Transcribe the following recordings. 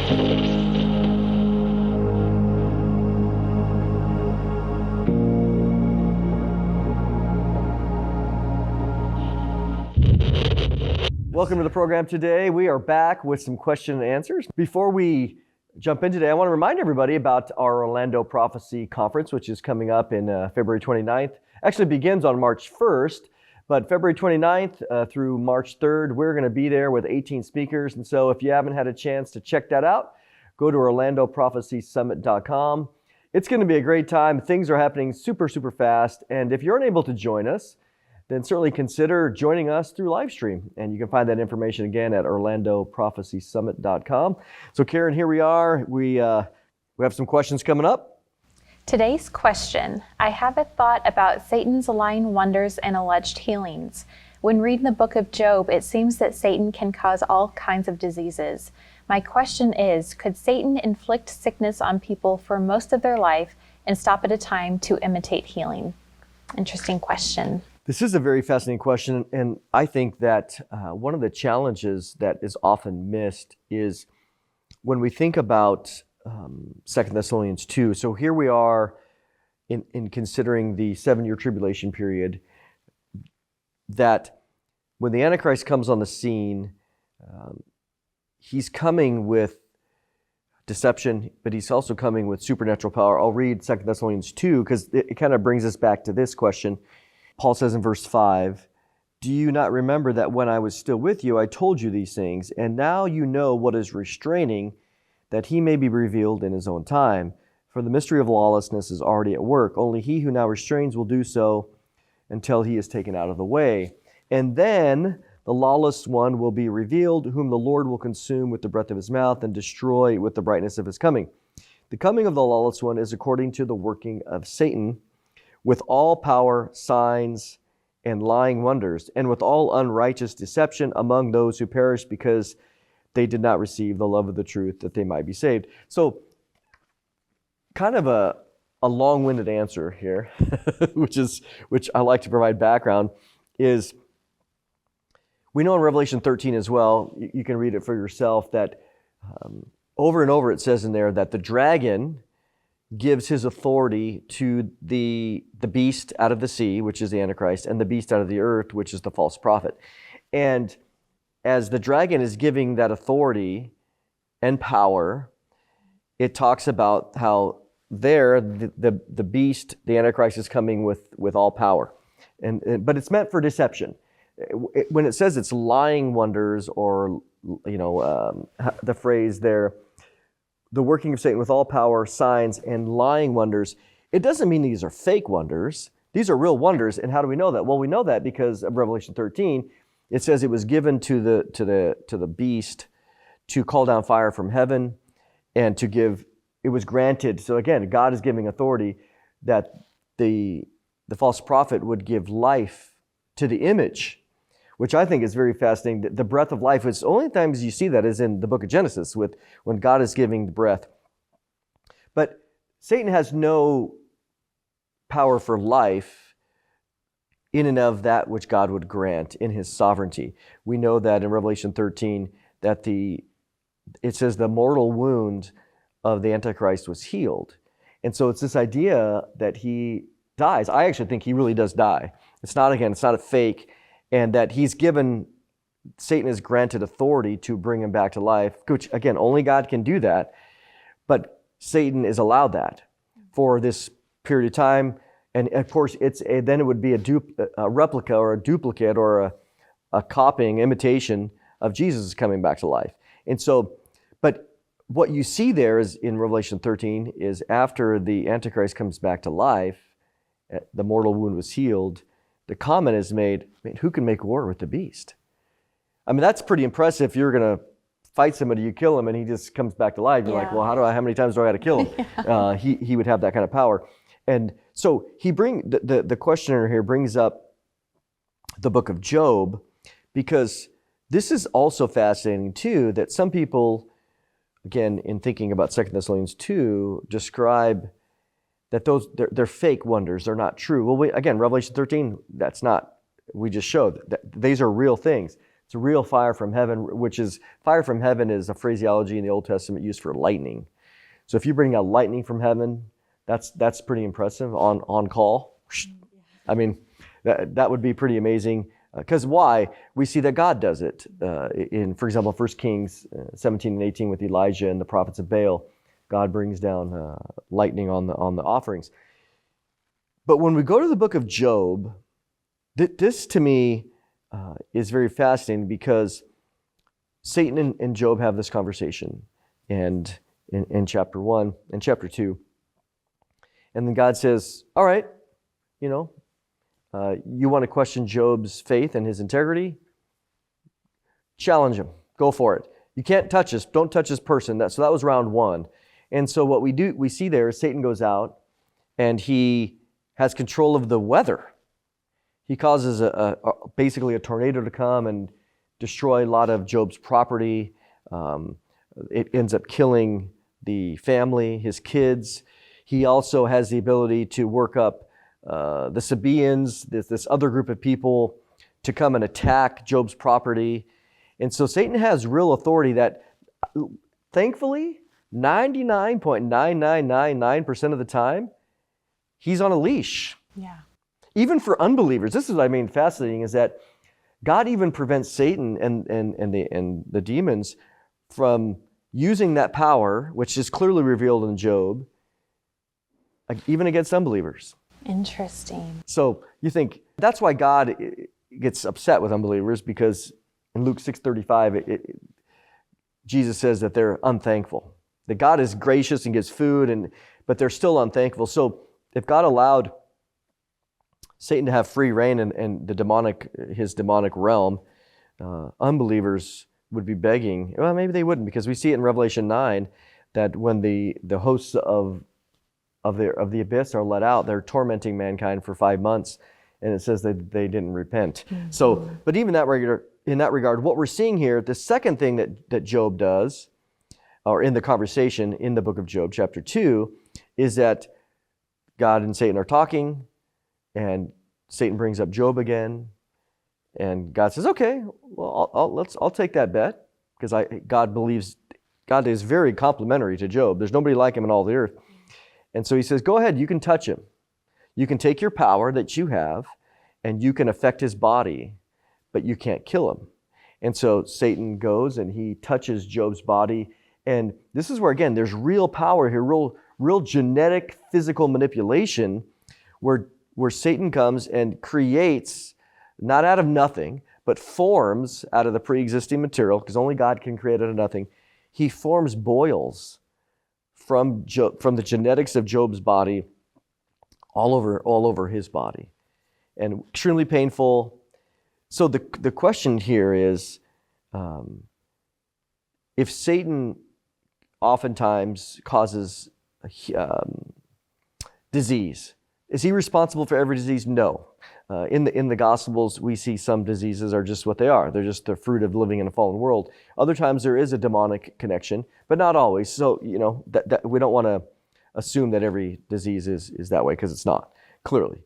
Welcome to the program today. We are back with some question and answers. Before we jump in today, I want to remind everybody about our Orlando Prophecy Conference, which is coming up in February 29th. Actually begins on March 1st, but February 29th through March 3rd, we're going to be there with 18 speakers. And so if you haven't had a chance to check that out, go to orlandoprophecysummit.com. It's going to be a great time. Things are happening super, super fast. And if you're unable to join us, then certainly consider joining us through live stream. And you can find that information again at orlandoprophecysummit.com. So Karen, here we are. We have some questions coming up. Today's question: I have a thought about Satan's lying wonders and alleged healings. When reading the book of Job, it seems that Satan can cause all kinds of diseases. My question is, could Satan inflict sickness on people for most of their life and stop at a time to imitate healing? Interesting question. This is a very fascinating question, and I think that one of the challenges that is often missed is when we think about 2 Thessalonians 2. So here we are in considering the 7-year tribulation period, that when the Antichrist comes on the scene, he's coming with deception, but he's also coming with supernatural power. I'll read 2 Thessalonians 2 because it kind of brings us back to this question. Paul says in verse 5, "Do you not remember that when I was still with you, I told you these things, and now you know what is restraining, that he may be revealed in his own time. For the mystery of lawlessness is already at work. Only he who now restrains will do so until he is taken out of the way. And then the lawless one will be revealed, whom the Lord will consume with the breath of his mouth and destroy with the brightness of his coming. The coming of the lawless one is according to the working of Satan, with all power, signs, and lying wonders, and with all unrighteous deception among those who perish, because they did not receive the love of the truth, that they might be saved." So, kind of a long-winded answer here, which I like to provide background, is we know in Revelation 13 as well, you can read it for yourself, that over and over it says in there that the dragon gives his authority to the beast out of the sea, which is the Antichrist, and the beast out of the earth, which is the false prophet. And as the dragon is giving that authority and power, it talks about how there the beast, the Antichrist, is coming with all power. But it's meant for deception. When it says it's lying wonders, or the phrase there, the working of Satan with all power, signs, and lying wonders, it doesn't mean these are fake wonders. These are real wonders. And how do we know that? Well, we know that because of Revelation 13. It says it was given to the beast to call down fire from heaven, and to give, it was granted. So again, God is giving authority that the false prophet would give life to the image, which I think is very fascinating. The breath of life, it's the only times you see that is in the book of Genesis, when God is giving the breath. But Satan has no power for life in and of that which God would grant in his sovereignty. We know that in Revelation 13 that it says the mortal wound of the Antichrist was healed. And so it's this idea that he dies. I actually think he really does die. It's not a fake. And that Satan is granted authority to bring him back to life, which again, only God can do that. But Satan is allowed that for this period of time. And of course, then it would be a replica or a duplicate or a copying, imitation of Jesus coming back to life. And so, but what you see there is in Revelation 13 is after the Antichrist comes back to life, the mortal wound was healed. The comment is made, who can make war with the beast? I mean, that's pretty impressive. If you're going to fight somebody, you kill him, and he just comes back to life. You're like, well, how many times do I have to kill him? He would have that kind of power. And so the questioner here brings up the book of Job, because this is also fascinating too, that some people, again, in thinking about 2 Thessalonians 2, describe that they're fake wonders, they're not true. Well, again, Revelation 13, that's not, we just showed that these are real things. It's a real fire from heaven, which is, fire from heaven is a phraseology in the Old Testament used for lightning. So if you bring out lightning from heaven, that's pretty impressive on call. I mean, that would be pretty amazing. Because why? We see that God does it. In, for example, 1 Kings 17 and 18 with Elijah and the prophets of Baal, God brings down lightning on the offerings. But when we go to the book of Job, this to me is very fascinating, because Satan and Job have this conversation, and in chapter 1 and chapter 2. And then God says, all right, you want to question Job's faith and his integrity? Challenge him. Go for it. You can't touch us. Don't touch this person. So that was round 1. And so what we see there is Satan goes out and he has control of the weather. He causes basically a tornado to come and destroy a lot of Job's property. It ends up killing the family, his kids. He also has the ability to work up the Sabaeans, this other group of people, to come and attack Job's property. And so Satan has real authority that, thankfully, 99.9999% of the time, he's on a leash. Yeah. Even for unbelievers. This is what I mean fascinating, is that God even prevents Satan and the demons from using that power, which is clearly revealed in Job, even against unbelievers. Interesting. So you think that's why God gets upset with unbelievers, because in Luke 6:35, Jesus says that they're unthankful. That God is gracious and gives food, but they're still unthankful. So if God allowed Satan to have free reign in his demonic realm, unbelievers would be begging. Well, maybe they wouldn't, because we see it in Revelation 9 that when the hosts of the abyss are let out, they're tormenting mankind for 5 months, and it says that they didn't repent. Mm-hmm. So, but even in that regard, what we're seeing here, the second thing that Job does, or in the conversation in the book of Job, chapter 2, is that God and Satan are talking, and Satan brings up Job again, and God says, "Okay, well, I'll take that bet, because God is very complimentary to Job. There's nobody like him in all the earth." And so he says, "Go ahead, you can touch him. You can take your power that you have, and you can affect his body, but you can't kill him." And so Satan goes and he touches Job's body, and this is where again there's real power here, real genetic physical manipulation, where Satan comes and creates, not out of nothing, but forms out of the pre-existing material, because only God can create out of nothing. He forms boils from the genetics of Job's body all over his body, and extremely painful. So the question here is, if Satan oftentimes causes disease, is he responsible for every disease? No. In the Gospels, we see some diseases are just what they are. They're just the fruit of living in a fallen world. Other times there is a demonic connection, but not always. So, that we don't want to assume that every disease is that way, because it's not, clearly.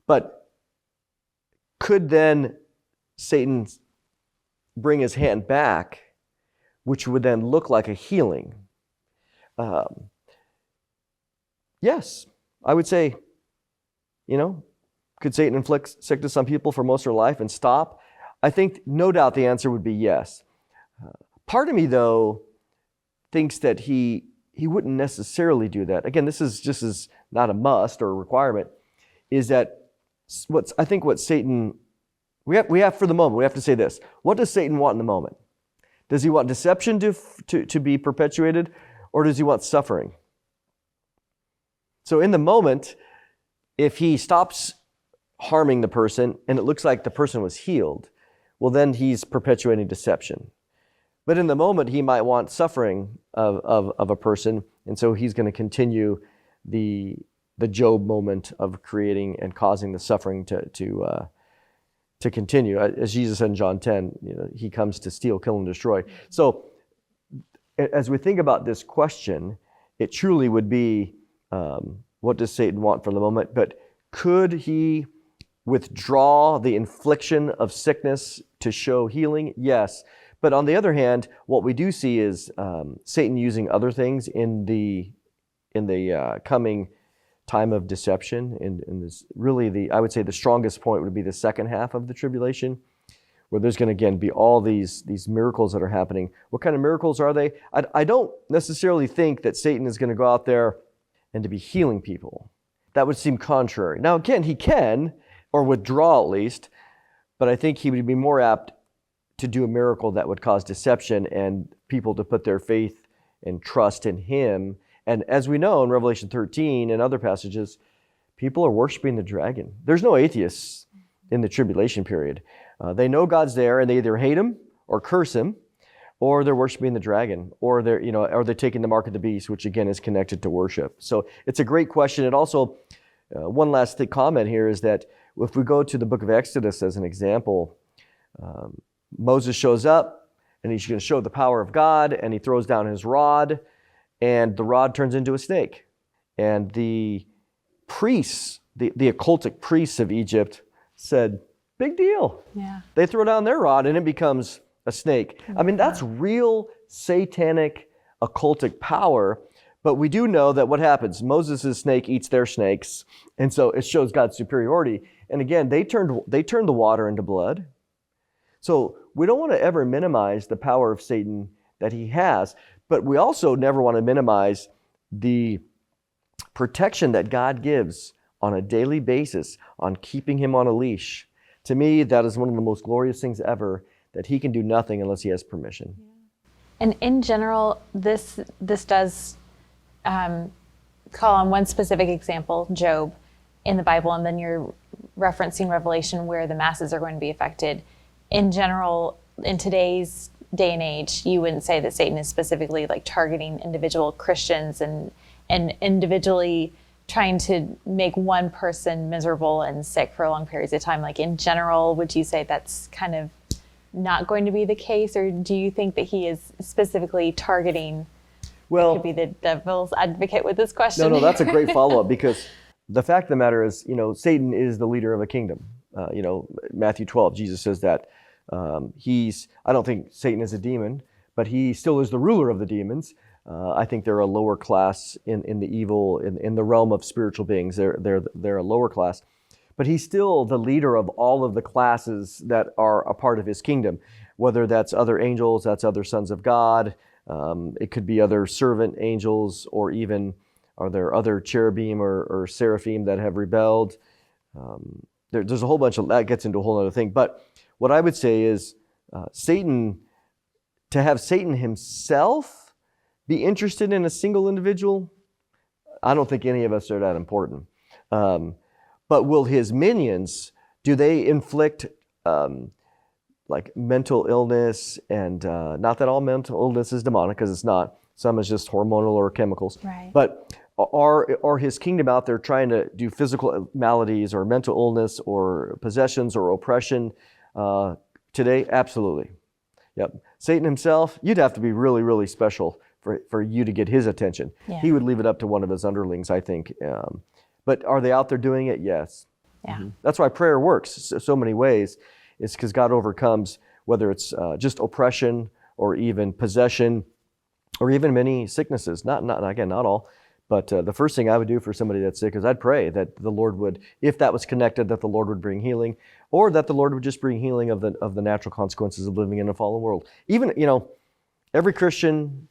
But could then Satan bring his hand back, which would then look like a healing? Yes, I would say, could Satan inflict sickness on people for most of their life and stop? I think no doubt the answer would be yes. Part of me, though, thinks that he wouldn't necessarily do that. Again, this is just as not a must or a requirement, is that what Satan, we have for the moment, we have to say this. What does Satan want in the moment? Does he want deception to be perpetuated, or does he want suffering? So in the moment, if he stops harming the person and it looks like the person was healed, well, then he's perpetuating deception. But in the moment, he might want suffering of a person, and so he's going to continue the Job moment of creating and causing the suffering to continue. As Jesus said in John 10, he comes to steal, kill, and destroy. So as we think about this question, it truly would be, what does Satan want for the moment? But could he withdraw the infliction of sickness to show healing? Yes. But on the other hand, what we do see is Satan using other things in the coming time of deception. In this, really, I would say the strongest point would be the second half of the tribulation, where there's going to again be all these miracles that are happening. What kind of miracles are they? I don't necessarily think that Satan is going to go out there and to be healing people. That would seem contrary. Now again, he can, or withdraw at least, but I think he would be more apt to do a miracle that would cause deception and people to put their faith and trust in him. And as we know in Revelation 13 and other passages, people are worshiping the dragon. There's no atheists in the tribulation period. They know God's there, and they either hate him or curse him, or they're worshiping the dragon, or they're taking the mark of the beast, which again is connected to worship. So it's a great question. And also, one last comment here is that if we go to the book of Exodus as an example, Moses shows up, and he's going to show the power of God, and he throws down his rod, and the rod turns into a snake. And the priests, the occultic priests of Egypt said, big deal. Yeah. They throw down their rod and it becomes a snake. I mean, that's real satanic occultic power. But we do know that what happens, Moses' snake eats their snakes. And so it shows God's superiority. And again, they turned the water into blood. So we don't want to ever minimize the power of Satan that he has. But we also never want to minimize the protection that God gives on a daily basis on keeping him on a leash. To me, that is one of the most glorious things ever, that he can do nothing unless he has permission. And in general, this does call on one specific example, Job, in the Bible, and then you're referencing Revelation where the masses are going to be affected. In general, in today's day and age, you wouldn't say that Satan is specifically like targeting individual Christians and individually trying to make one person miserable and sick for long periods of time. Like in general, would you say that's kind of not going to be the case, or do you think that he is specifically targeting? Well, could be the devil's advocate with this question. No, that's a great follow-up, because the fact of the matter is, Satan is the leader of a kingdom. Matthew 12, Jesus says that. I don't think Satan is a demon, but he still is the ruler of the demons. I think they're a lower class in the evil, in the realm of spiritual beings. They're a lower class. But he's still the leader of all of the classes that are a part of his kingdom, whether that's other angels, that's other sons of God. It could be other servant angels, or even are there other cherubim or seraphim that have rebelled. There's a whole bunch of that, gets into a whole other thing. But what I would say is to have Satan himself be interested in a single individual, I don't think any of us are that important. But will his minions, do they inflict like mental illness? And not that all mental illness is demonic, because it's not. Some is just hormonal or chemicals. Right. But are his kingdom out there trying to do physical maladies or mental illness or possessions or oppression today? Absolutely. Yep. Satan himself, you'd have to be really, really special for you to get his attention. Yeah. He would leave it up to one of his underlings, I think. But are they out there doing it? Yes. Yeah. Mm-hmm. That's why prayer works so many ways. It's because God overcomes, whether it's just oppression or even possession or even many sicknesses. Not all. But the first thing I would do for somebody that's sick is I'd pray that the Lord would, if that was connected, that the Lord would bring healing, or that the Lord would just bring healing of the natural consequences of living in a fallen world. Even, every Christian,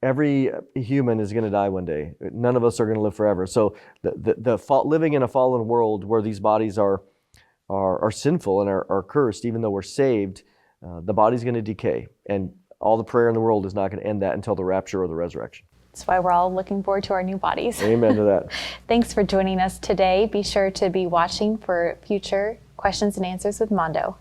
every human is going to die one day. None of us are going to live forever. So living in a fallen world where these bodies are sinful and are cursed, even though we're saved, the body's going to decay. And all the prayer in the world is not going to end that until the rapture or the resurrection. That's why we're all looking forward to our new bodies. Amen to that. Thanks for joining us today. Be sure to be watching for future questions and answers with Mondo.